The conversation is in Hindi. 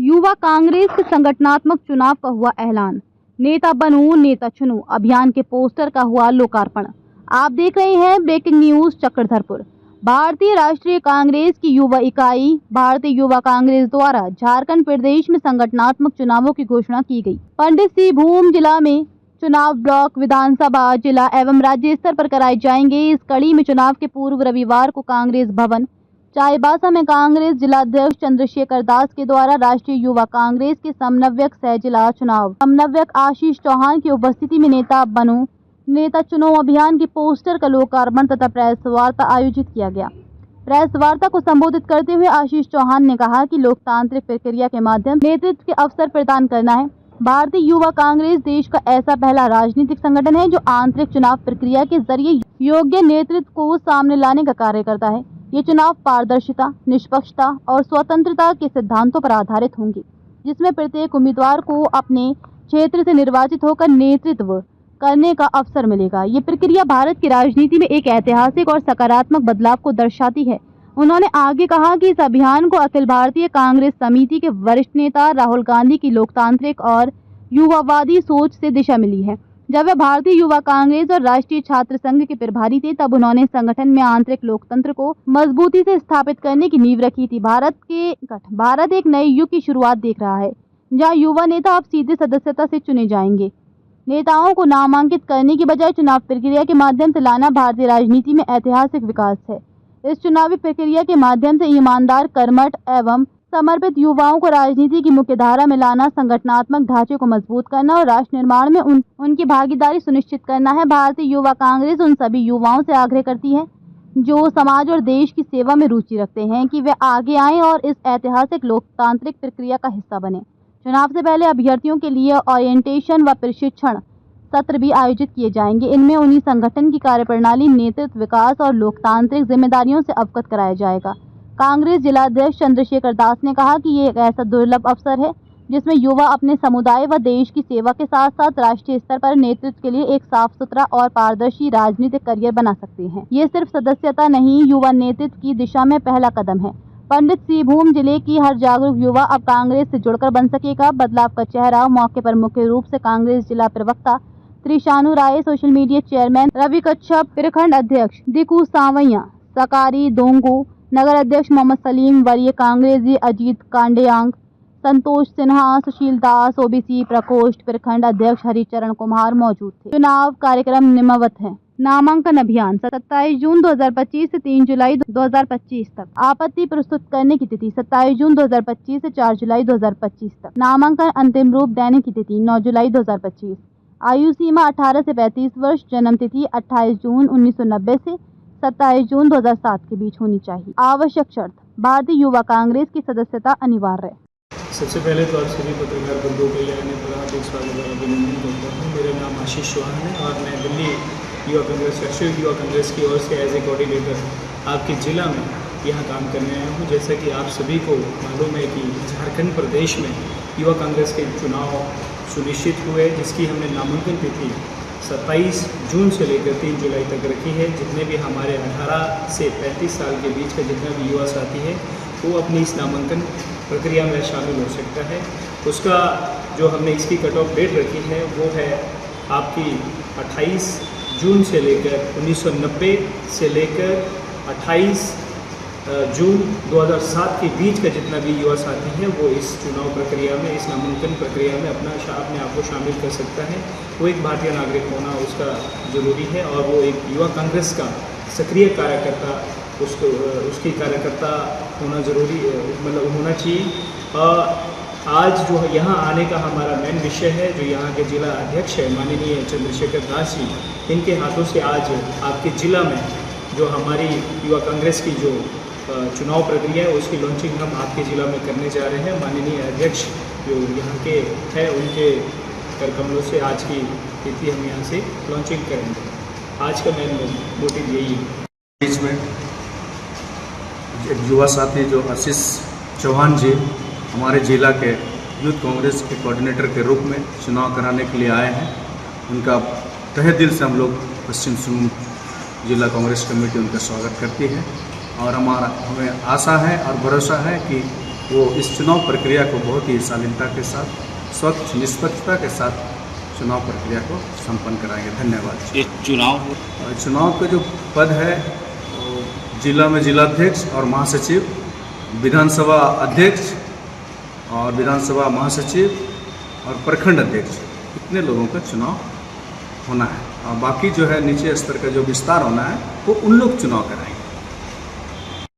युवा कांग्रेस के संगठनात्मक चुनाव का हुआ ऐलान। नेता बनूं नेता चुनूं अभियान के पोस्टर का हुआ लोकार्पण। आप देख रहे हैं ब्रेकिंग न्यूज चक्रधरपुर। भारतीय राष्ट्रीय कांग्रेस की युवा इकाई भारतीय युवा कांग्रेस द्वारा झारखंड प्रदेश में संगठनात्मक चुनावों की घोषणा की गई। पंडित सिंहभूम जिला में चुनाव ब्लॉक, विधानसभा, जिला एवं राज्य स्तर पर कराए जाएंगे। इस कड़ी में चुनाव के पूर्व रविवार को कांग्रेस भवन चाईबासा में कांग्रेस जिलाध्यक्ष चंद्रशेखर दास के द्वारा राष्ट्रीय युवा कांग्रेस के समन्वयक सह जिला चुनाव समन्वयक आशीष चौहान की उपस्थिति में नेता बनूं नेता चुनो अभियान के पोस्टर का लोकार्पण तथा प्रेस वार्ता आयोजित किया गया। प्रेस वार्ता को संबोधित करते हुए आशीष चौहान ने कहा कि लोकतांत्रिक प्रक्रिया के माध्यम नेतृत्व के अवसर प्रदान करना है। भारतीय युवा कांग्रेस देश का ऐसा पहला राजनीतिक संगठन है जो आंतरिक चुनाव प्रक्रिया के जरिए योग्य नेतृत्व को सामने लाने का कार्य करता है। ये चुनाव पारदर्शिता, निष्पक्षता और स्वतंत्रता के सिद्धांतों पर आधारित होंगे, जिसमें प्रत्येक उम्मीदवार को अपने क्षेत्र से निर्वाचित होकर नेतृत्व करने का अवसर मिलेगा। ये प्रक्रिया भारत की राजनीति में एक ऐतिहासिक और सकारात्मक बदलाव को दर्शाती है। उन्होंने आगे कहा कि इस अभियान को अखिल भारतीय कांग्रेस समिति के वरिष्ठ नेता राहुल गांधी की लोकतांत्रिक और युवावादी सोच से दिशा मिली है। जब वे भारतीय युवा कांग्रेस और राष्ट्रीय छात्र संघ के प्रभारी थे, तब उन्होंने संगठन में आंतरिक लोकतंत्र को मजबूती से स्थापित करने की नींव रखी थी। भारत एक नए युग की शुरुआत देख रहा है, जहां युवा नेता अब सीधे सदस्यता से चुने जाएंगे। नेताओं को नामांकित करने की बजाय चुनाव प्रक्रिया के माध्यम से लाना भारतीय राजनीति में ऐतिहासिक विकास है। इस चुनावी प्रक्रिया के माध्यम से ईमानदार, कर्मठ एवं समर्पित युवाओं को राजनीति की मुख्य धारा में लाना, संगठनात्मक ढांचे को मजबूत करना और राष्ट्र निर्माण में उनकी भागीदारी सुनिश्चित करना है। भारतीय युवा कांग्रेस उन सभी युवाओं से आग्रह करती है जो समाज और देश की सेवा में रुचि रखते हैं कि वे आगे आएं और इस ऐतिहासिक लोकतांत्रिक प्रक्रिया का हिस्सा बने। चुनाव से पहले अभ्यर्थियों के लिए ओरिएंटेशन व प्रशिक्षण सत्र भी आयोजित किए जाएंगे। इनमें उन्हीं संगठन की कार्यप्रणाली, नेतृत्व, विकास और लोकतांत्रिक जिम्मेदारियों से अवगत कराया जाएगा। कांग्रेस जिलाध्यक्ष चंद्रशेखर दास ने कहा कि ये एक ऐसा दुर्लभ अवसर है जिसमें युवा अपने समुदाय व देश की सेवा के साथ साथ राष्ट्रीय स्तर पर नेतृत्व के लिए एक साफ सुथरा और पारदर्शी राजनीतिक करियर बना सकते हैं। ये सिर्फ सदस्यता नहीं, युवा नेतृत्व की दिशा में पहला कदम है। पंडित सिंहभूम जिले की हर जागरूक युवा अब कांग्रेस से जुड़कर बन सकेगा बदलाव का चेहरा। मौके पर मुख्य रूप से कांग्रेस जिला प्रवक्ता त्रिशानु राय, सोशल मीडिया चेयरमैन रवि कच्छप, प्रखंड अध्यक्ष दिकू सावैया, सकारी दोंगू, नगर अध्यक्ष मोहम्मद सलीम, वरीय कांग्रेसी अजीत कांडेयांग, संतोष सिन्हा, सुशील दास, ओबीसी प्रकोष्ठ प्रखंड अध्यक्ष हरिचरण कुमार मौजूद थे। चुनाव कार्यक्रम निम्नवत है। नामांकन अभियान 27 जून 2025 से 3 जुलाई 2025 तक। आपत्ति प्रस्तुत करने की तिथि 27 जून 2025 से 4 जुलाई 2025 तक। नामांकन अंतिम रूप देने की तिथि 9 जुलाई 2025। आयु सीमा 18 से 35 वर्ष। जन्म तिथि 28 जून 1990 से 27 जून 2007 के बीच होनी चाहिए। आवश्यक शर्त, भारतीय युवा कांग्रेस की सदस्यता अनिवार्य है। सबसे पहले तो आप सभी पत्रकार बंधुओं के लिए आने पर हार्दिक स्वागत और अभिनंदन करता हूँ। मेरा नाम आशीष चौहान है और मैं दिल्ली युवा कांग्रेस, राष्ट्रीय युवा कांग्रेस की ओर से एज ए कोऑर्डिनेटर आपके ज़िला में यहाँ काम करने आया हूँ। जैसा कि आप सभी को मालूम है कि झारखंड प्रदेश में युवा कांग्रेस के चुनाव सुनिश्चित हुए, जिसकी हमने नामांकन तिथि 27 जून से लेकर 3 जुलाई तक रखी है। जितने भी हमारे 18 से 35 साल के बीच का जितना भी युवा साथी है वो अपनी इस नामांकन प्रक्रिया में शामिल हो सकता है। उसका जो हमने इसकी कट ऑफ डेट रखी है वो है आपकी 28 जून से लेकर 1990 से लेकर 28 जून 2007 के बीच का जितना भी युवा साथी है वो इस चुनाव प्रक्रिया में, इस नामांकन प्रक्रिया में अपने आप को शामिल कर सकता है। वो एक भारतीय नागरिक होना उसका ज़रूरी है और वो एक युवा कांग्रेस का सक्रिय कार्यकर्ता, उसकी कार्यकर्ता होना ज़रूरी, मतलब होना चाहिए। आज जो यहाँ आने का हमारा मेन विषय है, जो यहाँ के जिला अध्यक्ष है माननीय चंद्रशेखर दास जी, इनके हाथों से आज आपके ज़िला में जो हमारी युवा कांग्रेस की जो चुनाव प्रक्रिया है उसकी लॉन्चिंग हम आपके ज़िला में करने जा रहे हैं। माननीय अध्यक्ष जो यहाँ के हैं उनके कर कमलों से आज की तिथि हम यहाँ से लॉन्चिंग करेंगे। आज का मेन मोटिव यही है। बीच में युवा साथी जो आशीष चौहान जी हमारे जिला के यूथ कांग्रेस के कोऑर्डिनेटर के रूप में चुनाव कराने के लिए आए हैं, उनका तहे दिल से हम लोग पश्चिम सिंहभूम जिला कांग्रेस कमेटी उनका स्वागत करती है और हमें आशा है और भरोसा है कि वो इस चुनाव प्रक्रिया को बहुत ही शालीनता के साथ, स्वच्छ निष्पक्षता के साथ चुनाव प्रक्रिया को संपन्न कराएंगे। धन्यवाद। ये चुनाव का जो पद है वो जिला में जिलाध्यक्ष और महासचिव, विधानसभा अध्यक्ष और विधानसभा महासचिव और प्रखंड अध्यक्ष, इतने लोगों का चुनाव होना है। और बाकी जो है नीचे स्तर का जो विस्तार होना है वो उन लोग चुनाव कराएंगे।